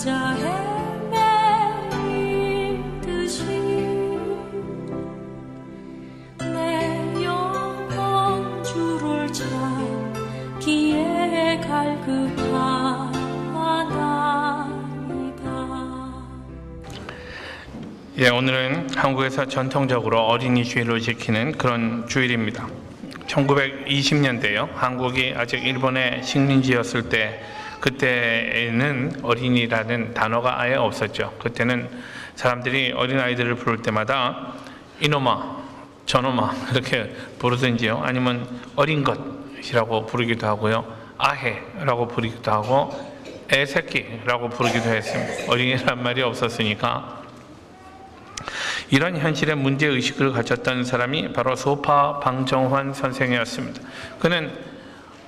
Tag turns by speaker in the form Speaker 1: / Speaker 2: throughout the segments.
Speaker 1: 찾아 헤매이듯이 내 영혼 주를 찾기에 갈급하나이다.
Speaker 2: 예, 오늘은 한국에서 전통적으로 어린이 주일을 지키는 그런 주일입니다. 1920년대요. 한국이 아직 일본의 식민지였을 때, 그때에는 어린이라는 단어가 아예 없었죠. 그때는 사람들이 어린아이들을 부를 때마다 이놈아, 저놈아 이렇게 부르든지요, 아니면 어린 것이라고 부르기도 하고요, 아해라고 부르기도 하고 애새끼라고 부르기도 했습니다. 어린이란 말이 없었으니까. 이런 현실의 문제의식을 가졌던 사람이 바로 소파 방정환 선생이었습니다. 그는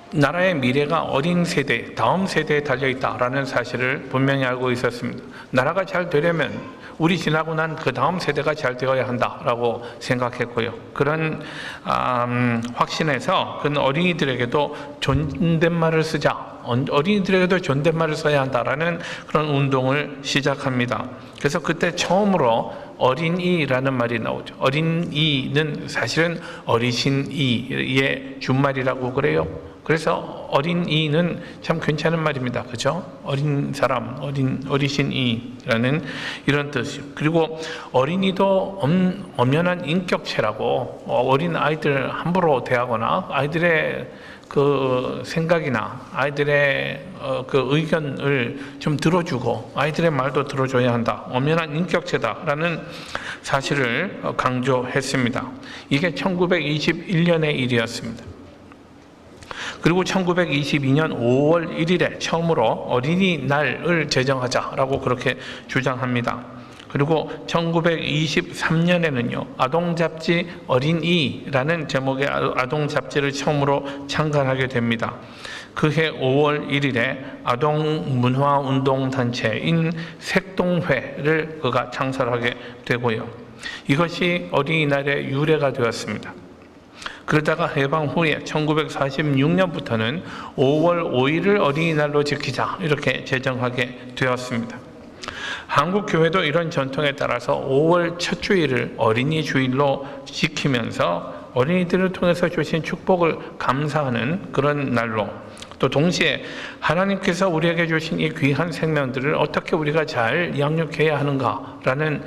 Speaker 2: 나라의 미래가 어린 세대, 다음 세대에 달려있다라는 사실을 분명히 알고 있었습니다. 나라가 잘 되려면 우리 지나고 난 그 다음 세대가 잘 되어야 한다라고 생각했고요. 그런 확신에서 그는 어린이들에게도 존댓말을 쓰자, 어린이들에게도 존댓말을 써야 한다라는 그런 운동을 시작합니다. 그래서 그때 처음으로 어린이라는 말이 나오죠. 어린이는 사실은 어리신이의 준말이라고 그래요. 그래서 어린이는 참 괜찮은 말입니다. 그죠? 어린 사람, 어리신이라는 이런 뜻이요. 그리고 어린이도 엄연한 인격체라고, 어린 아이들 함부로 대하거나 아이들의 그 생각이나 아이들의 그 의견을 좀 들어주고 아이들의 말도 들어줘야 한다. 엄연한 인격체다라는 사실을 강조했습니다. 이게 1921년의 일이었습니다. 그리고 1922년 5월 1일에 처음으로 어린이날을 제정하자라고 그렇게 주장합니다. 그리고 1923년에는요, 아동잡지 어린이라는 제목의 아동잡지를 처음으로 창간하게 됩니다. 그해 5월 1일에 아동문화운동단체인 색동회를 그가 창설하게 되고요. 이것이 어린이날의 유래가 되었습니다. 그러다가 해방 후에 1946년부터는 5월 5일을 어린이날로 지키자 이렇게 제정하게 되었습니다. 한국 교회도 이런 전통에 따라서 5월 첫 주일을 어린이 주일로 지키면서 어린이들을 통해서 주신 축복을 감사하는 그런 날로, 또 동시에 하나님께서 우리에게 주신 이 귀한 생명들을 어떻게 우리가 잘 양육해야 하는가라는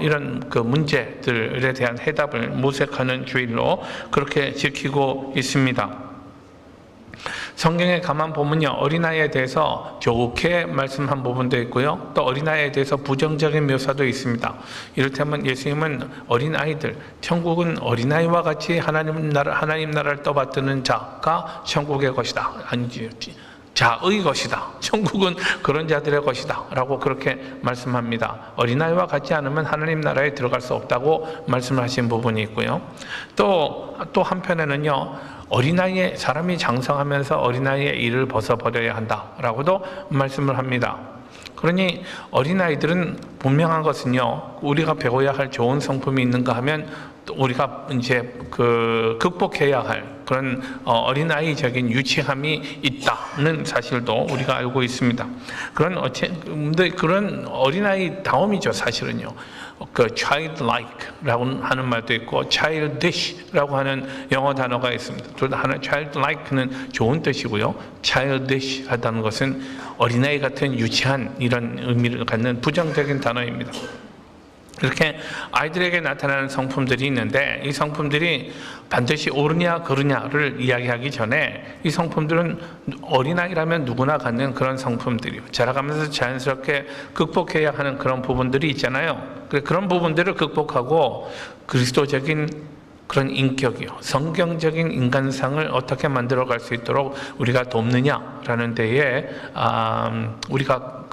Speaker 2: 이런 그 문제들에 대한 해답을 모색하는 주일로 그렇게 지키고 있습니다. 성경에 가만 보면요, 어린아이에 대해서 좋게 말씀한 부분도 있고요, 또 어린아이에 대해서 부정적인 묘사도 있습니다. 이를테면 예수님은 어린아이들, 천국은 어린아이와 같이 하나님 나라를 떠받드는 자가 천국의 것이다, 아니지, 자의 것이다, 천국은 그런 자들의 것이다 라고 그렇게 말씀합니다. 어린아이와 같지 않으면 하나님 나라에 들어갈 수 없다고 말씀하신 부분이 있고요, 또 한편에는요, 어린아이의 사람이 장성하면서 어린아이의 일을 벗어버려야 한다라고도 말씀을 합니다. 그러니 어린아이들은 분명한 것은요, 우리가 배워야 할 좋은 성품이 있는가 하면 우리가 이제 극복해야 할 그런 어린아이적인 유치함이 있다는 사실도 우리가 알고 있습니다. 그런 어린아이 다움이죠, 사실은요. 그 childlike라고 하는 말도 있고 childish라고 하는 영어 단어가 있습니다. 둘 다 하나, childlike는 좋은 뜻이고요, childish 하다는 것은 어린아이 같은 유치한 이런 의미를 갖는 부정적인 단어입니다. 이렇게 아이들에게 나타나는 성품들이 있는데, 이 성품들이 반드시 옳으냐 그르냐를 이야기하기 전에 이 성품들은 어린아이라면 누구나 갖는 그런 성품들이요, 자라가면서 자연스럽게 극복해야 하는 그런 부분들이 있잖아요. 그런 부분들을 극복하고 그리스도적인 그런 인격이요, 성경적인 인간상을 어떻게 만들어갈 수 있도록 우리가 돕느냐라는 데에 우리가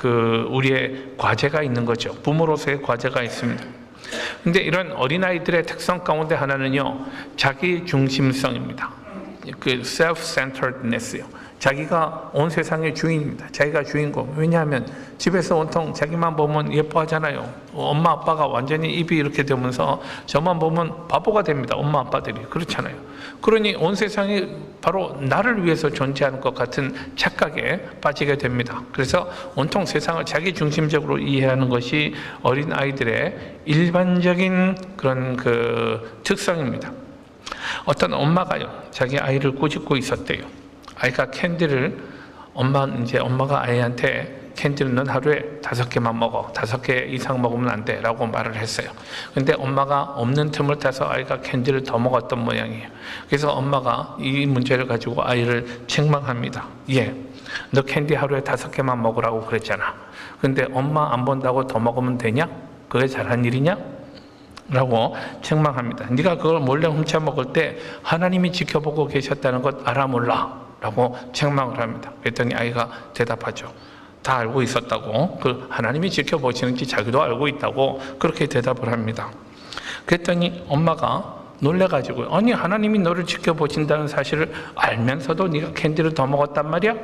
Speaker 2: 우리의 과제가 있는 거죠. 부모로서의 과제가 있습니다. 근데 이런 어린아이들의 특성 가운데 하나는요, 자기 중심성입니다. 그 self-centeredness요. 자기가 온 세상의 주인입니다. 자기가 주인공. 왜냐하면 집에서 온통 자기만 보면 예뻐하잖아요. 엄마 아빠가 완전히 입이 이렇게 되면서 저만 보면 바보가 됩니다. 엄마 아빠들이. 그렇잖아요. 그러니 온 세상이 바로 나를 위해서 존재하는 것 같은 착각에 빠지게 됩니다. 그래서 온통 세상을 자기 중심적으로 이해하는 것이 어린 아이들의 일반적인 그런 특성입니다. 어떤 엄마가요, 자기 아이를 꾸짖고 있었대요. 아이가 캔디를 엄마가 아이한테 캔디를 넌 하루에 5개만 먹어. 5개 이상 먹으면 안 돼. 라고 말을 했어요. 근데 엄마가 없는 틈을 타서 아이가 캔디를 더 먹었던 모양이에요. 그래서 엄마가 이 문제를 가지고 아이를 책망합니다. 너 캔디 하루에 5개만 먹으라고 그랬잖아. 근데 엄마 안 본다고 더 먹으면 되냐? 그게 잘한 일이냐? 라고 책망합니다. 네가 그걸 몰래 훔쳐 먹을 때 하나님이 지켜보고 계셨다는 것 알아 몰라? 라고 책망을 합니다. 그랬더니 아이가 대답하죠. 다 알고 있었다고. 하나님이 지켜보시는지 자기도 알고 있다고 그렇게 대답을 합니다. 그랬더니 엄마가 놀래가지고 아니 하나님이 너를 지켜보신다는 사실을 알면서도 네가 캔디를 더 먹었단 말이야?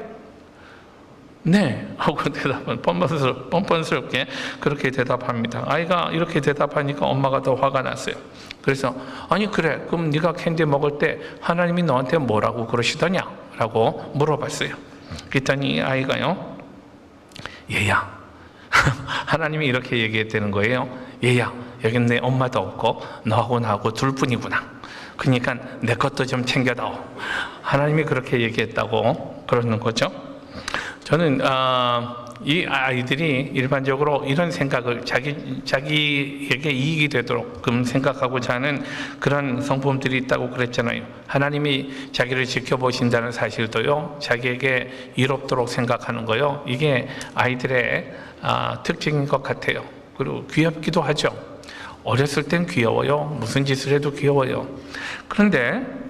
Speaker 2: 네 하고 대답은 뻔뻔스럽게 그렇게 대답합니다. 아이가 이렇게 대답하니까 엄마가 더 화가 났어요. 그래서 아니 그래 그럼 네가 캔디 먹을 때 하나님이 너한테 뭐라고 그러시더냐? 라고 물어봤어요. 그랬더니 아이가요, 얘야 하나님이 이렇게 얘기했다는 거예요. 얘야 여긴 내 엄마도 없고 너하고 나하고 둘뿐이구나. 그러니까 내 것도 좀 챙겨다오. 하나님이 그렇게 얘기했다고 그러는 거죠. 저는 이 아이들이 일반적으로 이런 생각을 자기에게 이익이 되도록 생각하고자 하는 그런 성품들이 있다고 그랬잖아요. 하나님이 자기를 지켜보신다는 사실도요, 자기에게 이롭도록 생각하는 거요. 이게 아이들의 특징인 것 같아요. 그리고 귀엽기도 하죠. 어렸을 땐 귀여워요. 무슨 짓을 해도 귀여워요. 그런데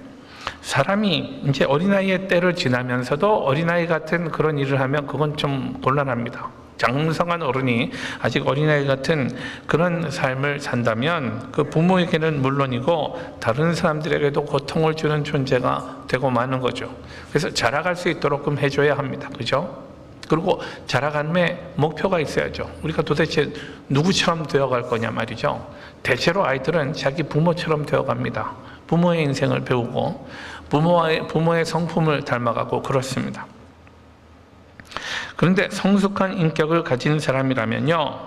Speaker 2: 사람이 이제 어린아이의 때를 지나면서도 어린아이 같은 그런 일을 하면 그건 좀 곤란합니다. 장성한 어른이 아직 어린아이 같은 그런 삶을 산다면 그 부모에게는 물론이고 다른 사람들에게도 고통을 주는 존재가 되고 마는 거죠. 그래서 자라갈 수 있도록 해줘야 합니다. 그죠? 그리고 자라감에 목표가 있어야죠. 우리가 도대체 누구처럼 되어갈 거냐 말이죠. 대체로 아이들은 자기 부모처럼 되어갑니다. 부모의 인생을 배우고 부모의 성품을 닮아가고 그렇습니다. 그런데 성숙한 인격을 가진 사람이라면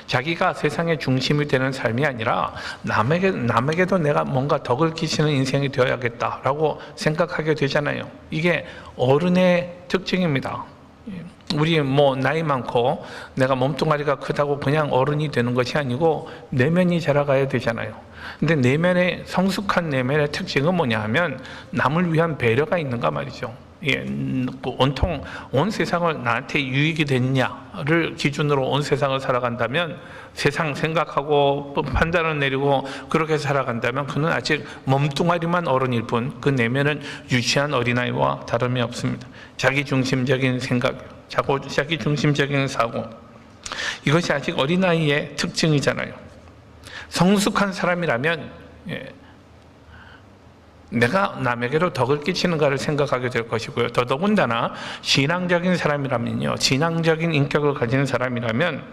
Speaker 2: 자기가 세상의 중심이 되는 삶이 아니라 남에게도 내가 뭔가 덕을 끼치는 인생이 되어야겠다라고 생각하게 되잖아요. 이게 어른의 특징입니다. 우리 나이 많고 내가 몸뚱아리가 크다고 그냥 어른이 되는 것이 아니고 내면이 자라가야 되잖아요. 근데 성숙한 내면의 특징은 뭐냐 하면 남을 위한 배려가 있는가 말이죠. 온통 온 세상을 나한테 유익이 됐냐를 기준으로 온 세상을 살아간다면, 세상 생각하고 판단을 내리고 그렇게 살아간다면 그는 아직 몸뚱아리만 어른일 뿐 그 내면은 유치한 어린아이와 다름이 없습니다. 자기중심적인 생각, 자기중심적인 사고, 이것이 아직 어린아이의 특징이잖아요. 성숙한 사람이라면 내가 남에게로 덕을 끼치는가를 생각하게 될 것이고요. 더더군다나 신앙적인 사람이라면요, 신앙적인 인격을 가진 사람이라면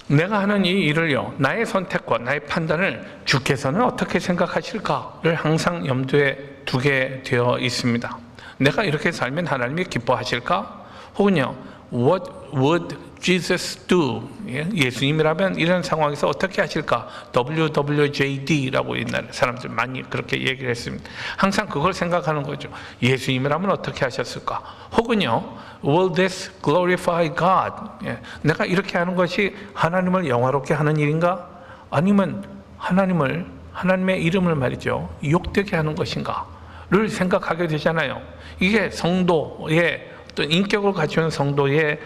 Speaker 2: 내가 하는 이 일을요, 나의 선택과 나의 판단을 주께서는 어떻게 생각하실까를 항상 염두에 두게 되어 있습니다. 내가 이렇게 살면 하나님이 기뻐하실까? 혹은요, What would Jesus do? 예수님이라면 이런 상황에서 어떻게 하실까? WWJD라고 옛날에 사람들 많이 그렇게 얘기를 했습니다. 항상 그걸 생각하는 거죠. 예수님이라면 어떻게 하셨을까? 혹은요, Will this glorify God? 내가 이렇게 하는 것이 하나님을 영화롭게 하는 일인가? 아니면 하나님의 이름을 말이죠, 욕되게 하는 것인가를 생각하게 되잖아요. 이게 성도의 또 인격을 갖추는 성도의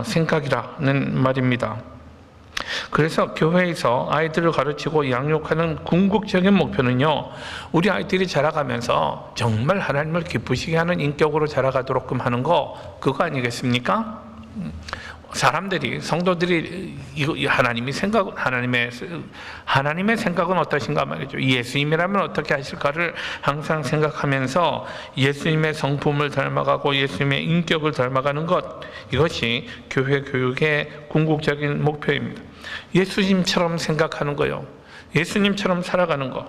Speaker 2: 생각이라는 말입니다. 그래서 교회에서 아이들을 가르치고 양육하는 궁극적인 목표는요, 우리 아이들이 자라가면서 정말 하나님을 기쁘시게 하는 인격으로 자라가도록 하는 거, 그거 아니겠습니까? 사람들이 성도들이 이거 하나님의 생각은 어떠신가 말이죠. 예수님이라면 어떻게 하실까를 항상 생각하면서 예수님의 성품을 닮아가고 예수님의 인격을 닮아가는 것, 이것이 교회 교육의 궁극적인 목표입니다. 예수님처럼 생각하는 거요. 예수님처럼 살아가는 것.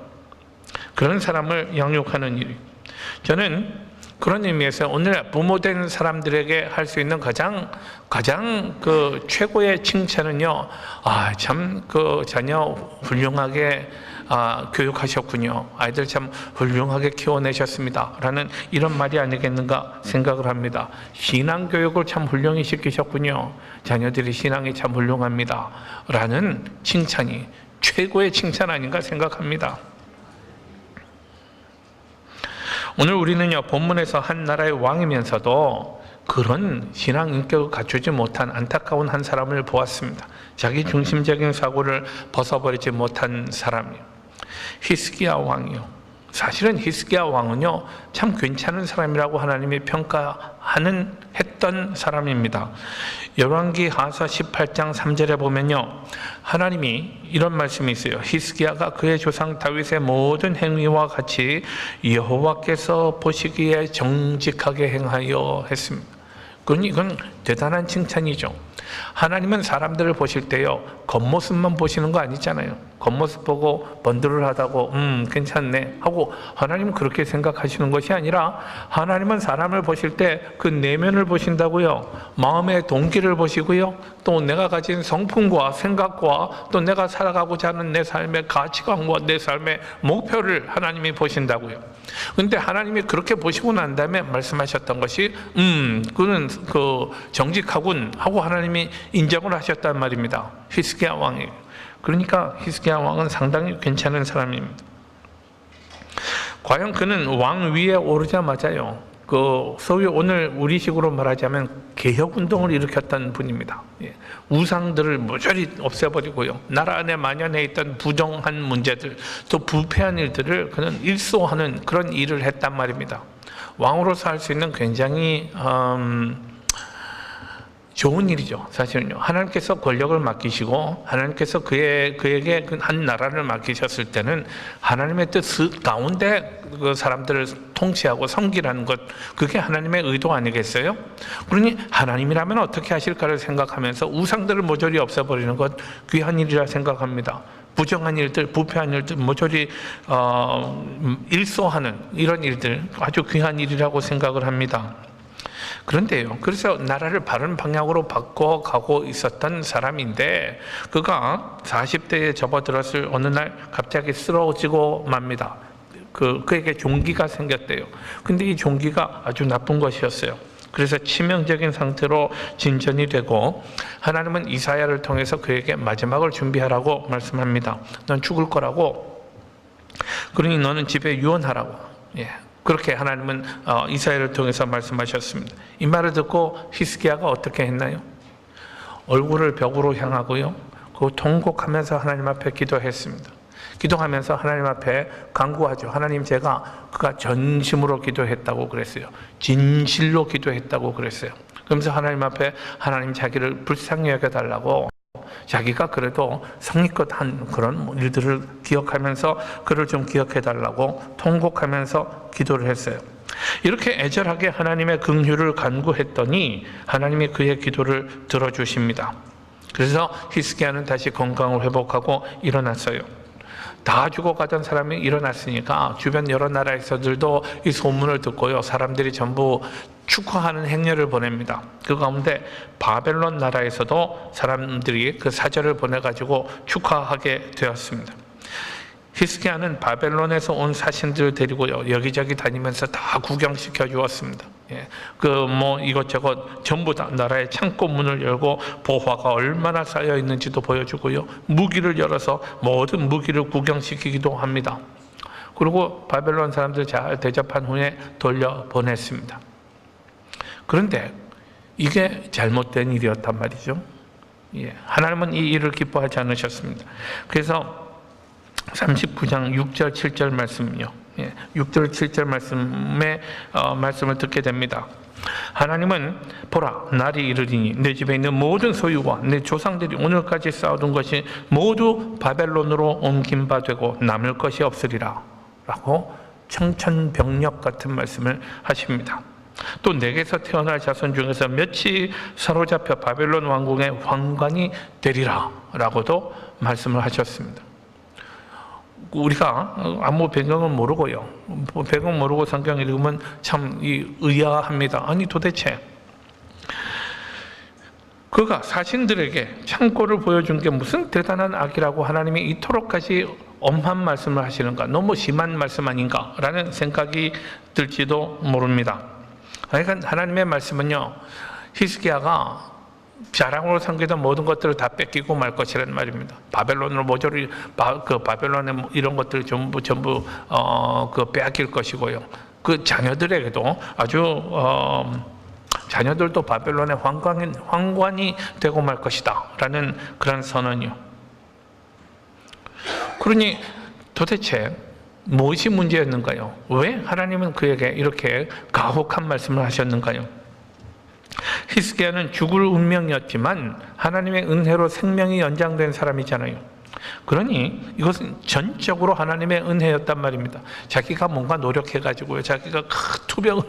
Speaker 2: 그런 사람을 양육하는 일이. 저는 그런 의미에서 오늘 부모된 사람들에게 할 수 있는 가장 그 최고의 칭찬은요, 참 그 자녀 훌륭하게 교육하셨군요. 아이들 참 훌륭하게 키워내셨습니다. 라는 이런 말이 아니겠는가 생각을 합니다. 신앙 교육을 참 훌륭히 시키셨군요. 자녀들이 신앙이 참 훌륭합니다. 라는 칭찬이 최고의 칭찬 아닌가 생각합니다. 오늘 우리는요, 본문에서 한 나라의 왕이면서도 그런 신앙 인격을 갖추지 못한 안타까운 한 사람을 보았습니다. 자기 중심적인 사고를 벗어버리지 못한 사람이요, 히스기야 왕이요. 사실은 히스기야 왕은요, 참 괜찮은 사람이라고 하나님이 했던 사람입니다. 열왕기 하사 18장 3절에 보면요, 하나님이 이런 말씀이 있어요. 히스기야가 그의 조상 다윗의 모든 행위와 같이 여호와께서 보시기에 정직하게 행하여 했습니다. 이건 대단한 칭찬이죠. 하나님은 사람들을 보실 때요, 겉모습만 보시는 거 아니잖아요. 겉모습 보고 번들을 하다고 괜찮네 하고 하나님은 그렇게 생각하시는 것이 아니라, 하나님은 사람을 보실 때 그 내면을 보신다고요. 마음의 동기를 보시고요, 또 내가 가진 성품과 생각과 또 내가 살아가고자 하는 내 삶의 가치관과 내 삶의 목표를 하나님이 보신다고요. 근데 하나님이 그렇게 보시고 난 다음에 말씀하셨던 것이 그는 정직하군 하고 하나님이 인정을 하셨단 말입니다. 히스기야 왕이. 그러니까 히스기야 왕은 상당히 괜찮은 사람입니다. 과연 그는 왕 위에 오르자마자요, 소위 오늘 우리식으로 말하자면 개혁운동을 일으켰던 분입니다. 우상들을 모조리 없애버리고요, 나라 안에 만연해 있던 부정한 문제들, 또 부패한 일들을 그는 일소하는 그런 일을 했단 말입니다. 왕으로서 할 수 있는 굉장히 좋은 일이죠. 사실은요, 하나님께서 권력을 맡기시고 하나님께서 그에게 한 나라를 맡기셨을 때는 하나님의 뜻 가운데 그 사람들을 통치하고 섬기라는 것, 그게 하나님의 의도 아니겠어요? 그러니 하나님이라면 어떻게 하실까를 생각하면서 우상들을 모조리 없애버리는 것, 귀한 일이라 생각합니다. 부정한 일들, 부패한 일들 모조리 일소하는 이런 일들, 아주 귀한 일이라고 생각을 합니다. 그런데요, 그래서 나라를 바른 방향으로 바꿔가고 있었던 사람인데, 그가 40대에 접어들었을 어느 날 갑자기 쓰러지고 맙니다. 그에게 종기가 생겼대요. 근데 이 종기가 아주 나쁜 것이었어요. 그래서 치명적인 상태로 진전이 되고, 하나님은 이사야를 통해서 그에게 마지막을 준비하라고 말씀합니다. 넌 죽을 거라고, 그러니 너는 집에 유언하라고. 그렇게 하나님은 이사야를 통해서 말씀하셨습니다. 이 말을 듣고 히스기야가 어떻게 했나요? 얼굴을 벽으로 향하고요, 통곡하면서 하나님 앞에 기도했습니다. 기도하면서 하나님 앞에 간구하죠. 하나님, 그가 전심으로 기도했다고 그랬어요. 진실로 기도했다고 그랬어요. 그러면서 하나님 앞에 하나님 자기를 불쌍히 여겨달라고, 자기가 그래도 성의껏 한 그런 일들을 기억하면서 그를 좀 기억해달라고 통곡하면서 기도를 했어요. 이렇게 애절하게 하나님의 긍휼을 간구했더니 하나님이 그의 기도를 들어주십니다. 그래서 히스기야는 다시 건강을 회복하고 일어났어요. 다 죽어가던 사람이 일어났으니까 주변 여러 나라에서들도 이 소문을 듣고요, 사람들이 전부 축하하는 행렬을 보냅니다. 그 가운데 바벨론 나라에서도 사람들이 그 사절을 보내가지고 축하하게 되었습니다. 히스기야는 바벨론에서 온 사신들을 데리고요, 여기저기 다니면서 다 구경시켜 주었습니다. 이것저것 전부 다 나라의 창고 문을 열고 보화가 얼마나 쌓여 있는지도 보여주고요, 무기를 열어서 모든 무기를 구경시키기도 합니다. 그리고 바벨론 사람들 잘 대접한 후에 돌려보냈습니다. 그런데 이게 잘못된 일이었단 말이죠. 하나님은 이 일을 기뻐하지 않으셨습니다. 그래서 39장 6절 7절 말씀이요, 6절 7절 말씀을 듣게 됩니다. 하나님은 보라, 날이 이르리니 내 집에 있는 모든 소유와 내 조상들이 오늘까지 쌓아둔 것이 모두 바벨론으로 옮긴 바 되고 남을 것이 없으리라 라고 청천벽력 같은 말씀을 하십니다. 또 내게서 태어날 자손 중에서 몇이 사로잡혀 바벨론 왕궁의 왕관이 되리라 라고도 말씀을 하셨습니다. 우리가 아무 배경은 모르고요, 배경 모르고 성경 읽으면 참 의아합니다. 아니 도대체 그가 사신들에게 창고를 보여준 게 무슨 대단한 악이라고 하나님이 이토록까지 엄한 말씀을 하시는가, 너무 심한 말씀 아닌가 라는 생각이 들지도 모릅니다. 그러니까 하나님의 말씀은요, 히스기야가 자랑으로 삼기던 모든 것들을 다 뺏기고 말 것이라는 말입니다. 바벨론으로 모조리 바벨론의 이런 것들을 전부 빼앗길 것이고요. 그 자녀들에게도 아주 자녀들도 바벨론의 황관이 되고 말 것이다 라는 그런 선언이요. 그러니 도대체 무엇이 문제였는가요? 왜 하나님은 그에게 이렇게 가혹한 말씀을 하셨는가요? 히스기야는 죽을 운명이었지만 하나님의 은혜로 생명이 연장된 사람이잖아요. 그러니 이것은 전적으로 하나님의 은혜였단 말입니다. 자기가 뭔가 노력해가지고요, 자기가 투병을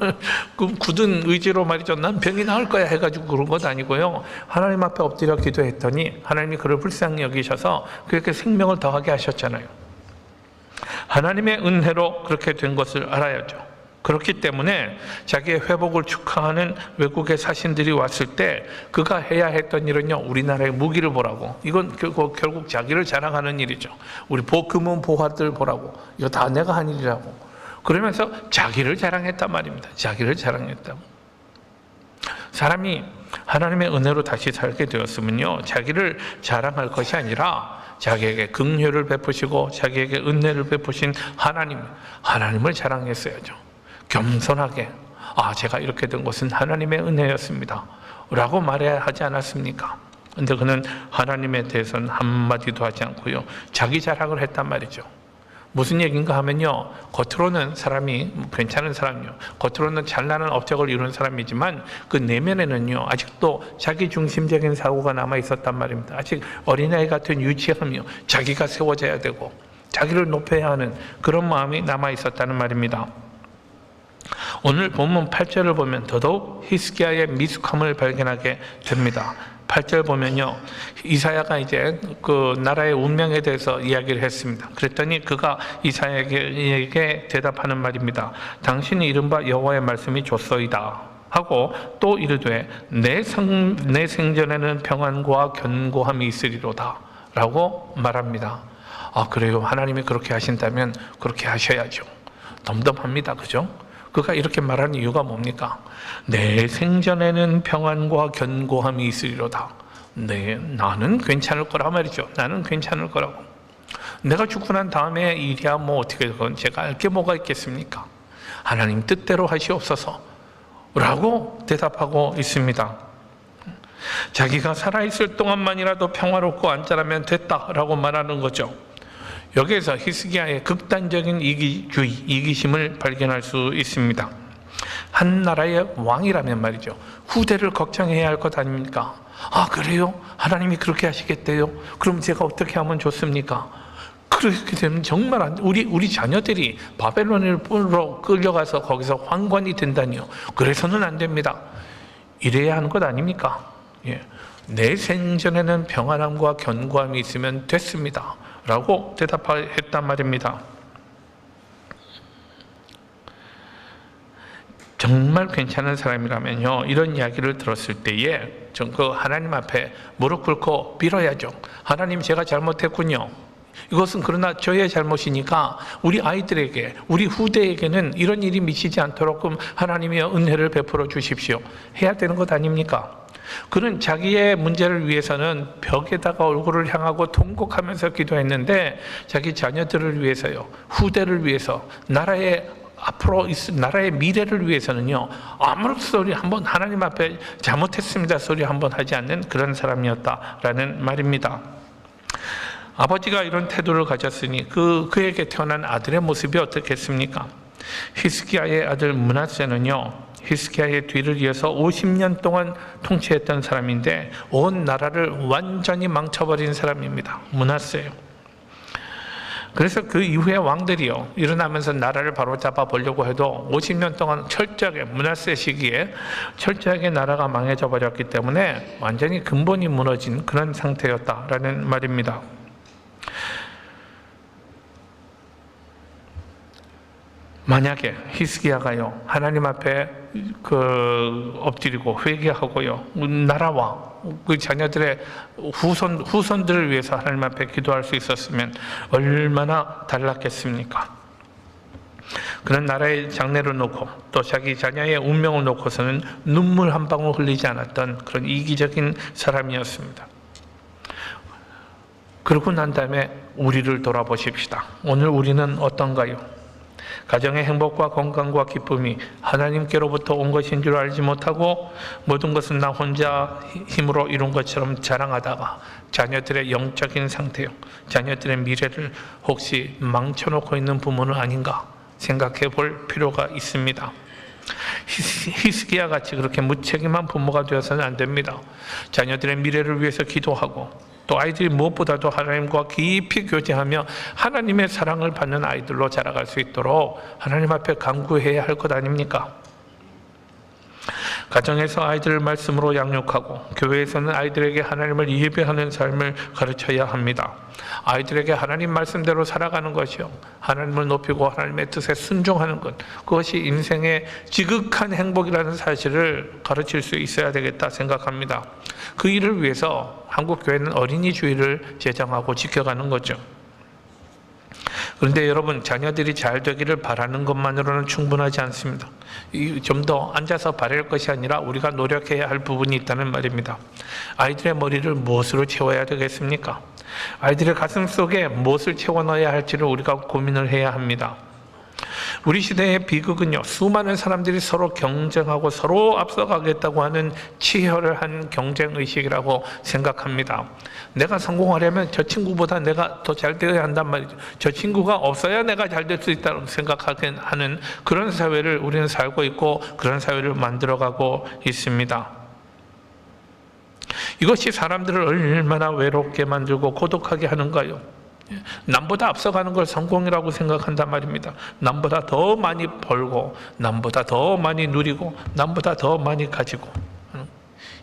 Speaker 2: 굳은 의지로 말이죠, 난 병이 나을 거야 해가지고 그런 것 아니고요, 하나님 앞에 엎드려 기도했더니 하나님이 그를 불쌍히 여기셔서 그렇게 생명을 더하게 하셨잖아요. 하나님의 은혜로 그렇게 된 것을 알아야죠. 그렇기 때문에 자기의 회복을 축하하는 외국의 사신들이 왔을 때 그가 해야 했던 일은요, 우리나라의 무기를 보라고, 이건 결국 자기를 자랑하는 일이죠. 우리 금은 보화들 보라고, 이거 다 내가 한 일이라고 그러면서 자기를 자랑했단 말입니다. 자기를 자랑했다고. 사람이 하나님의 은혜로 다시 살게 되었으면요, 자기를 자랑할 것이 아니라 자기에게 긍휼을 베푸시고 자기에게 은혜를 베푸신 하나님을 자랑했어야죠. 겸손하게, 제가 이렇게 된 것은 하나님의 은혜였습니다 라고 말해야 하지 않았습니까? 근데 그는 하나님에 대해서는 한마디도 하지 않고요, 자기 자랑을 했단 말이죠. 무슨 얘기인가 하면요, 겉으로는 사람이 괜찮은 사람이요, 겉으로는 잘나는 업적을 이룬 사람이지만 그 내면에는요, 아직도 자기 중심적인 사고가 남아 있었단 말입니다. 아직 어린아이 같은 유치함이요, 자기가 세워져야 되고 자기를 높여야 하는 그런 마음이 남아 있었다는 말입니다. 오늘 본문 8절을 보면 더더욱 히스기야의 미숙함을 발견하게 됩니다. 8절 보면요, 이사야가 이제 그 나라의 운명에 대해서 이야기를 했습니다. 그랬더니 그가 이사야에게 대답하는 말입니다. 당신이 이른바 여호와의 말씀이 좋소이다 하고 또 이르되 내 생전에는 평안과 견고함이 있으리로다 라고 말합니다. 그래요, 하나님이 그렇게 하신다면 그렇게 하셔야죠. 덤덤합니다, 그죠? 그가 이렇게 말하는 이유가 뭡니까? 내 생전에는 평안과 견고함이 있으리로다. 나는 괜찮을 거라 말이죠. 나는 괜찮을 거라고. 내가 죽고 난 다음에 일이야 뭐 어떻게 그건 제가 알 게 뭐가 있겠습니까? 하나님 뜻대로 하시옵소서 라고 대답하고 있습니다. 자기가 살아있을 동안만이라도 평화롭고 안전하면 됐다라고 말하는 거죠. 여기에서 히스기야의 극단적인 이기심을 발견할 수 있습니다. 한 나라의 왕이라면 말이죠, 후대를 걱정해야 할 것 아닙니까? 그래요? 하나님이 그렇게 하시겠대요? 그럼 제가 어떻게 하면 좋습니까? 그렇게 되면 정말 우리 자녀들이 바벨론으로 끌려가서 거기서 황관이 된다니요, 그래서는 안 됩니다. 이래야 하는 것 아닙니까? 내 생전에는 평안함과 견고함이 있으면 됐습니다 라고 대답했단 말입니다. 정말 괜찮은 사람이라면요, 이런 이야기를 들었을 때에 그 하나님 앞에 무릎 꿇고 빌어야죠. 하나님, 제가 잘못했군요. 이것은 그러나 저의 잘못이니까 우리 아이들에게, 우리 후대에게는 이런 일이 미치지 않도록 하나님의 은혜를 베풀어 주십시오 해야 되는 것 아닙니까? 그는 자기의 문제를 위해서는 벽에다가 얼굴을 향하고 통곡하면서 기도했는데 자기 자녀들을 위해서요, 후대를 위해서, 나라의 미래를 위해서는요, 아무런 소리 한번, 하나님 앞에 잘못했습니다 소리 한번 하지 않는 그런 사람이었다라는 말입니다. 아버지가 이런 태도를 가졌으니 그에게 태어난 아들의 모습이 어떻겠습니까? 히스기야의 아들 므낫세는요, 히스기야의 뒤를 이어서 50년 동안 통치했던 사람인데 온 나라를 완전히 망쳐버린 사람입니다. 므낫세요. 그래서 그 이후에 왕들이요 일어나면서 나라를 바로잡아 보려고 해도 50년 동안 철저하게 므낫세 시기에 철저하게 나라가 망해져 버렸기 때문에 완전히 근본이 무너진 그런 상태였다라는 말입니다. 만약에 히스기야가요 하나님 앞에 엎드리고 회개하고요 나라와 그 자녀들의 후손들을 위해서 하나님 앞에 기도할 수 있었으면 얼마나 달랐겠습니까? 그런 나라의 장래를 놓고 또 자기 자녀의 운명을 놓고서는 눈물 한 방울 흘리지 않았던 그런 이기적인 사람이었습니다. 그러고 난 다음에 우리를 돌아보십시다. 오늘 우리는 어떤가요? 가정의 행복과 건강과 기쁨이 하나님께로부터 온 것인 줄 알지 못하고 모든 것은 나 혼자 힘으로 이룬 것처럼 자랑하다가 자녀들의 영적인 상태요, 자녀들의 미래를 혹시 망쳐놓고 있는 부모는 아닌가 생각해 볼 필요가 있습니다. 히스기야 같이 그렇게 무책임한 부모가 되어서는 안 됩니다. 자녀들의 미래를 위해서 기도하고 또 아이들이 무엇보다도 하나님과 깊이 교제하며 하나님의 사랑을 받는 아이들로 자라갈 수 있도록 하나님 앞에 간구해야 할 것 아닙니까? 가정에서 아이들을 말씀으로 양육하고 교회에서는 아이들에게 하나님을 예배하는 삶을 가르쳐야 합니다. 아이들에게 하나님 말씀대로 살아가는 것이요 하나님을 높이고 하나님의 뜻에 순종하는 것, 그것이 인생의 지극한 행복이라는 사실을 가르칠 수 있어야 되겠다 생각합니다. 그 일을 위해서 한국교회는 어린이 주일을 제정하고 지켜가는 거죠. 그런데 여러분, 자녀들이 잘 되기를 바라는 것만으로는 충분하지 않습니다. 좀 더 앉아서 바랄 것이 아니라 우리가 노력해야 할 부분이 있다는 말입니다. 아이들의 머리를 무엇으로 채워야 되겠습니까? 아이들의 가슴 속에 무엇을 채워 넣어야 할지를 우리가 고민을 해야 합니다. 우리 시대의 비극은요, 수많은 사람들이 서로 경쟁하고 서로 앞서가겠다고 하는 치열한 경쟁의식이라고 생각합니다. 내가 성공하려면 저 친구보다 내가 더 잘 되어야 한단 말이죠. 저 친구가 없어야 내가 잘 될 수 있다고 생각하게 하는 그런 사회를 우리는 살고 있고 그런 사회를 만들어가고 있습니다. 이것이 사람들을 얼마나 외롭게 만들고 고독하게 하는가요? 남보다 앞서가는 걸 성공이라고 생각한단 말입니다. 남보다 더 많이 벌고 남보다 더 많이 누리고 남보다 더 많이 가지고,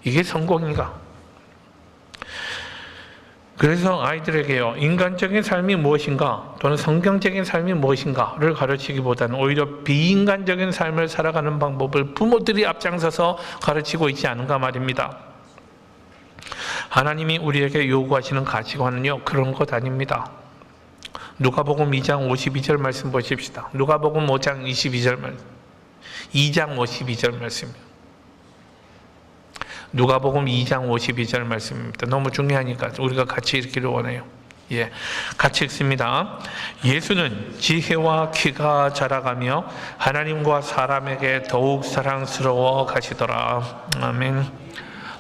Speaker 2: 이게 성공인가? 그래서 아이들에게요, 인간적인 삶이 무엇인가 또는 성경적인 삶이 무엇인가를 가르치기보다는 오히려 비인간적인 삶을 살아가는 방법을 부모들이 앞장서서 가르치고 있지 않은가 말입니다. 하나님이 우리에게 요구하시는 가치관은요, 그런 것 아닙니다. 누가복음 2장 52절 말씀 보십시다. 누가복음 5장 22절 말씀, 2장 52절 말씀입니다. 누가복음 2장 52절 말씀입니다. 너무 중요하니까 우리가 같이 읽기를 원해요. 같이 읽습니다. 예수는 지혜와 키가 자라가며 하나님과 사람에게 더욱 사랑스러워 가시더라. 아멘.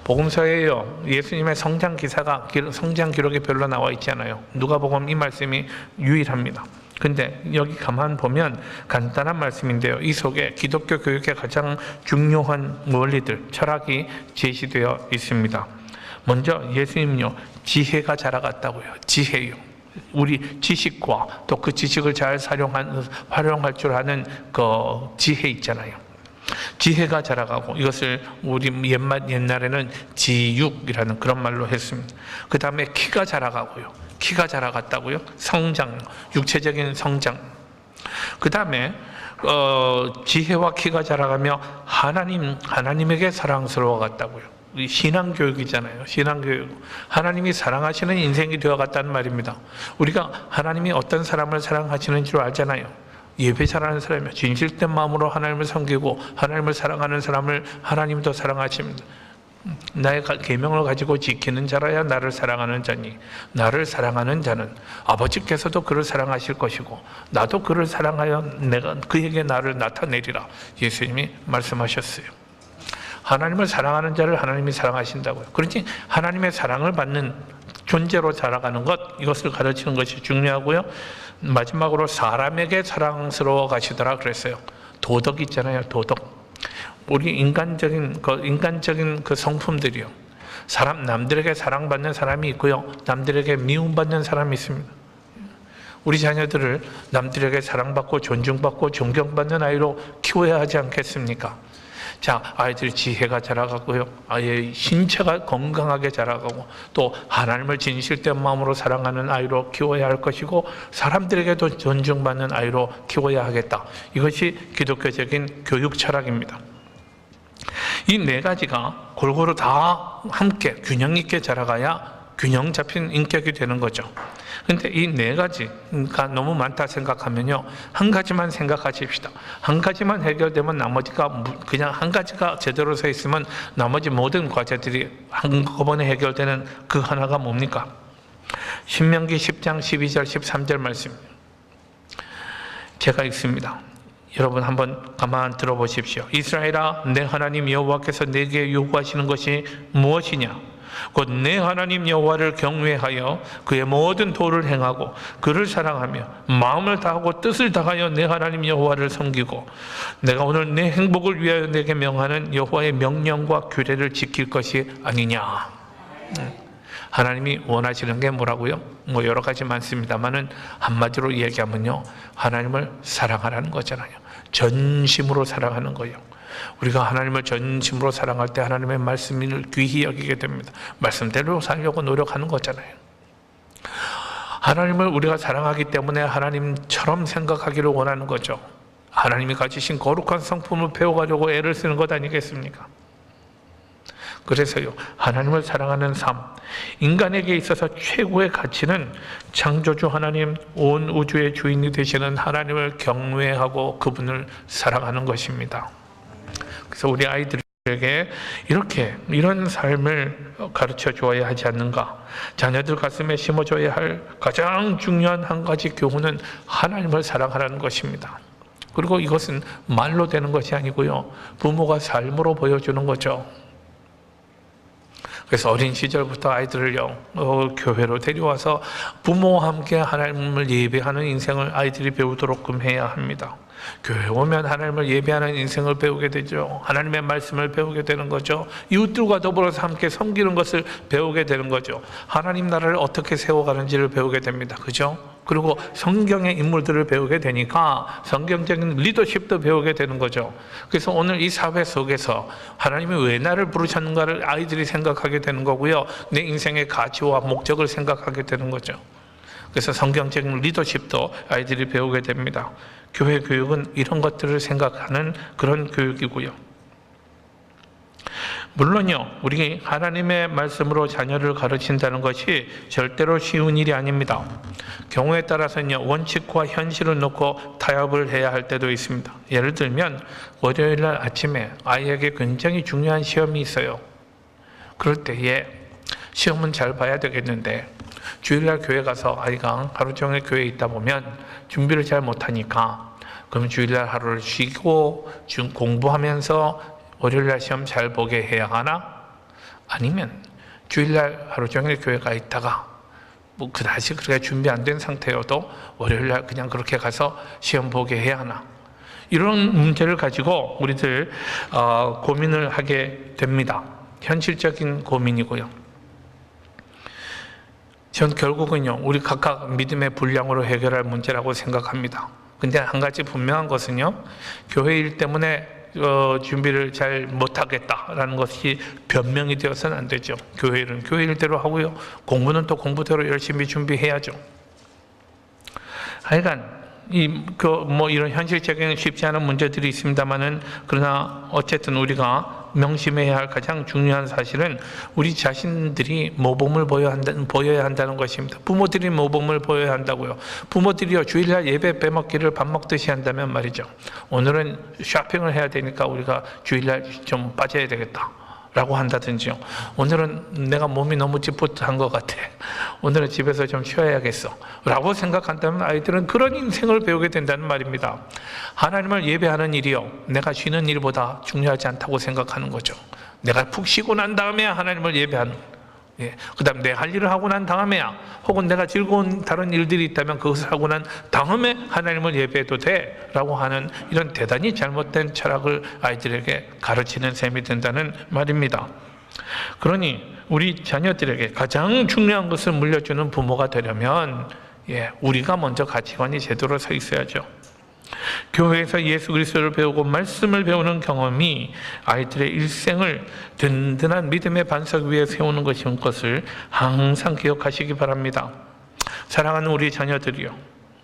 Speaker 2: 복음서에요, 예수님의 성장 기록이 별로 나와 있지 않아요. 누가복음 이 말씀이 유일합니다. 근데 여기 가만 보면 간단한 말씀인데요, 이 속에 기독교 교육의 가장 중요한 원리들, 철학이 제시되어 있습니다. 먼저 예수님요, 지혜가 자라갔다고요. 지혜요, 우리 지식과 또 그 지식을 잘 활용할 줄 아는 그 지혜 있잖아요. 지혜가 자라가고, 이것을 우리 옛날에는 지육이라는 그런 말로 했습니다. 그 다음에 키가 자라가고요. 키가 자라갔다고요. 성장, 육체적인 성장. 그 다음에 지혜와 키가 자라가며 하나님에게 사랑스러워갔다고요. 신앙교육이잖아요. 신앙교육. 하나님이 사랑하시는 인생이 되어갔다는 말입니다. 우리가 하나님이 어떤 사람을 사랑하시는 줄 알잖아요. 예배 잘하는 사람이요, 진실된 마음으로 하나님을 섬기고 하나님을 사랑하는 사람을 하나님도 사랑하십니다. 나의 계명을 가지고 지키는 자라야 나를 사랑하는 자니 나를 사랑하는 자는 아버지께서도 그를 사랑하실 것이고 나도 그를 사랑하여 내가 그에게 나를 나타내리라, 예수님이 말씀하셨어요. 하나님을 사랑하는 자를 하나님이 사랑하신다고요. 그렇지, 하나님의 사랑을 받는 존재로 자라가는 것, 이것을 가르치는 것이 중요하고요. 마지막으로 사람에게 사랑스러워 가시더라 그랬어요. 도덕 있잖아요. 도덕. 우리 인간적인 그 성품들이요. 남들에게 사랑받는 사람이 있고요. 남들에게 미움받는 사람이 있습니다. 우리 자녀들을 남들에게 사랑받고 존중받고 존경받는 아이로 키워야 하지 않겠습니까? 자, 아이들이 지혜가 자라가고요. 아이의 신체가 건강하게 자라가고 또 하나님을 진실된 마음으로 사랑하는 아이로 키워야 할 것이고 사람들에게도 존중받는 아이로 키워야 하겠다. 이것이 기독교적인 교육 철학입니다. 이 네 가지가 골고루 다 함께 균형 있게 자라가야 균형 잡힌 인격이 되는 거죠. 근데 이 네 가지가 너무 많다 생각하면요, 한 가지만 생각하십시다. 한 가지만 해결되면 나머지가, 그냥 한 가지가 제대로 서 있으면 나머지 모든 과제들이 한꺼번에 해결되는 그 하나가 뭡니까? 신명기 10장 12절 13절 말씀 제가 읽습니다. 여러분 한번 가만 들어보십시오. 이스라엘아, 내 하나님 여호와께서 내게 요구하시는 것이 무엇이냐? 곧 내 하나님 여호와를 경외하여 그의 모든 도를 행하고 그를 사랑하며 마음을 다하고 뜻을 다하여 내 하나님 여호와를 섬기고 내가 오늘 내 행복을 위하여 내게 명하는 여호와의 명령과 규례를 지킬 것이 아니냐. 하나님이 원하시는 게 뭐라고요? 여러 가지 많습니다만은 한마디로 얘기하면요, 하나님을 사랑하라는 거잖아요. 전심으로 사랑하는 거예요. 우리가 하나님을 전심으로 사랑할 때 하나님의 말씀을 귀히 여기게 됩니다. 말씀대로 살려고 노력하는 거잖아요. 하나님을 우리가 사랑하기 때문에 하나님처럼 생각하기를 원하는 거죠. 하나님이 가지신 거룩한 성품을 배워가려고 애를 쓰는 것 아니겠습니까? 그래서요, 하나님을 사랑하는 삶, 인간에게 있어서 최고의 가치는 창조주 하나님, 온 우주의 주인이 되시는 하나님을 경외하고 그분을 사랑하는 것입니다. 그래서 우리 아이들에게 이런 삶을 가르쳐 줘야 하지 않는가? 자녀들 가슴에 심어줘야 할 가장 중요한 한 가지 교훈은 하나님을 사랑하라는 것입니다. 그리고 이것은 말로 되는 것이 아니고요, 부모가 삶으로 보여주는 거죠. 그래서 어린 시절부터 아이들을요, 교회로 데려와서 부모와 함께 하나님을 예배하는 인생을 아이들이 배우도록 해야 합니다. 교회 오면 하나님을 예배하는 인생을 배우게 되죠. 하나님의 말씀을 배우게 되는 거죠. 이웃들과 더불어서 함께 섬기는 것을 배우게 되는 거죠. 하나님 나라를 어떻게 세워가는지를 배우게 됩니다. 그죠? 그리고 성경의 인물들을 배우게 되니까 성경적인 리더십도 배우게 되는 거죠. 그래서 오늘 이 사회 속에서 하나님이 왜 나를 부르셨는가를 아이들이 생각하게 되는 거고요, 내 인생의 가치와 목적을 생각하게 되는 거죠. 그래서 성경적인 리더십도 아이들이 배우게 됩니다. 교회 교육은 이런 것들을 생각하는 그런 교육이고요. 물론요, 우리 하나님의 말씀으로 자녀를 가르친다는 것이 절대로 쉬운 일이 아닙니다. 경우에 따라서는요, 원칙과 현실을 놓고 타협을 해야 할 때도 있습니다. 예를 들면 월요일 날 아침에 아이에게 굉장히 중요한 시험이 있어요. 그럴 때에 시험은 잘 봐야 되겠는데 주일날 교회 가서 아이가 하루 종일 교회에 있다 보면 준비를 잘 못하니까, 그럼 주일날 하루를 쉬고 공부하면서 월요일날 시험 잘 보게 해야 하나? 아니면 주일날 하루 종일 교회 가 있다가 그다지 그렇게 준비 안 된 상태여도 월요일날 그냥 그렇게 가서 시험 보게 해야 하나? 이런 문제를 가지고 우리들 고민을 하게 됩니다. 현실적인 고민이고요. 전 결국은요, 우리 각각 믿음의 분량으로 해결할 문제라고 생각합니다. 근데 한 가지 분명한 것은요, 교회 일 때문에 준비를 잘 못하겠다라는 것이 변명이 되어서는 안 되죠. 교회 일은 교회 일대로 하고요, 공부는 또 공부대로 열심히 준비해야죠. 하여간 이런 현실적인 쉽지 않은 문제들이 있습니다만은, 그러나 어쨌든 우리가 명심해야 할 가장 중요한 사실은 우리 자신들이 모범을 보여야 한다는 것입니다. 부모들이 모범을 보여야 한다고요. 부모들이요, 주일날 예배 빼먹기를 밥 먹듯이 한다면 말이죠, 오늘은 쇼핑을 해야 되니까 우리가 주일날 좀 빠져야 되겠다 라고 한다든지요, 오늘은 내가 몸이 너무 찌뿌듯한 것 같아, 오늘은 집에서 좀 쉬어야겠어 라고 생각한다면 아이들은 그런 인생을 배우게 된다는 말입니다. 하나님을 예배하는 일이요, 내가 쉬는 일보다 중요하지 않다고 생각하는 거죠. 내가 푹 쉬고 난 다음에 하나님을 예배하는, 예. 그 다음 내 할 일을 하고 난 다음에야, 혹은 내가 즐거운 다른 일들이 있다면 그것을 하고 난 다음에 하나님을 예배해도 돼 라고 하는 이런 대단히 잘못된 철학을 아이들에게 가르치는 셈이 된다는 말입니다. 그러니 우리 자녀들에게 가장 중요한 것을 물려주는 부모가 되려면 우리가 먼저 가치관이 제대로 서 있어야죠. 교회에서 예수 그리스도를 배우고 말씀을 배우는 경험이 아이들의 일생을 든든한 믿음의 반석 위에 세우는 것을 항상 기억하시기 바랍니다. 사랑하는 우리 자녀들이요,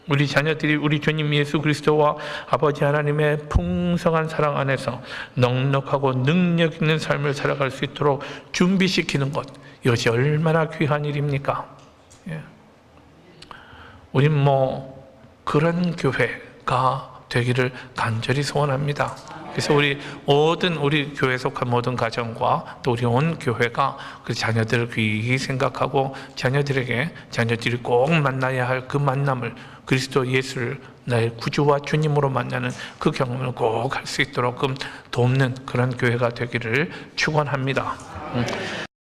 Speaker 2: 우리 자녀들이 우리 주님 예수 그리스도와 아버지 하나님의 풍성한 사랑 안에서 넉넉하고 능력 있는 삶을 살아갈 수 있도록 준비시키는 것, 이것이 얼마나 귀한 일입니까? 우린 그런 교회가 되기를 간절히 소원합니다. 그래서 우리 교회에 속한 모든 가정과 또 우리 온 교회가 그 자녀들을 귀히 생각하고 자녀들이 꼭 만나야 할 그 만남을, 그리스도 예수를 나의 구주와 주님으로 만나는 그 경험을 꼭 할 수 있도록 돕는 그런 교회가 되기를 축원합니다.